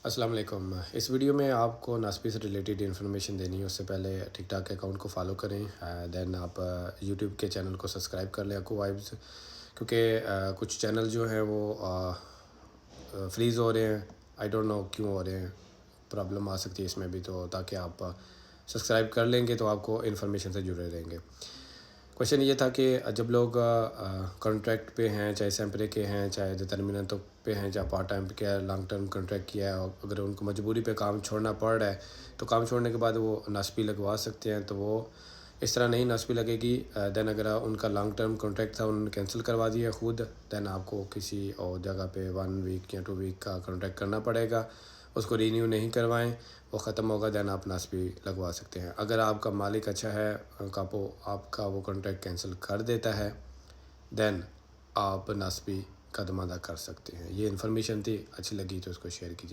السلام علیکم۔ اس ویڈیو میں آپ کو ناسپی سے ریلیٹڈ انفارمیشن دینی ہے۔ اس سے پہلے ٹک ٹاک کے اکاؤنٹ کو فالو کریں، دین آپ یوٹیوب کے چینل کو سبسکرائب کر لیں اکو وائبز، کیونکہ کچھ چینل جو ہیں وہ فریز ہو رہے ہیں۔ آئی ڈونٹ نو کیوں ہو رہے ہیں، پرابلم آ سکتی ہے اس میں بھی، تو تاکہ آپ سبسکرائب کر لیں گے تو آپ کو انفارمیشن سے جڑے رہیں گے۔ کویشچن یہ تھا کہ جب لوگ کانٹریکٹ پہ ہیں، چاہے سیمپرے کے ہیں، چاہے ڈٹرمننٹ پہ ہیں، چاہے پارٹ ٹائم پہ کیا لانگ ٹرم کانٹریکٹ کیا ہے، اور اگر ان کو مجبوری پہ کام چھوڑنا پڑ رہا ہے تو کام چھوڑنے کے بعد وہ ناسپی لگوا سکتے ہیں۔ تو وہ اس طرح نہیں ناسپی لگے گی۔ دین اگر ان کا لانگ ٹرم کانٹریکٹ تھا، انہوں نے کینسل کروا دیا خود، دین آپ کو کسی اور جگہ پہ 1 ویک یا 2 ویک کا کانٹریکٹ کرنا پڑے گا۔ اس کو رینیو نہیں کروائیں، وہ ختم ہوگا، دین آپ ناسپی لگوا سکتے ہیں۔ اگر آپ کا مالک اچھا ہے، آپ کا وہ کانٹریکٹ کینسل کر دیتا ہے، دین آپ ناسپی کا ادا کر سکتے ہیں۔ یہ انفارمیشن تھی، اچھی لگی تو اس کو شیئر کیجیے۔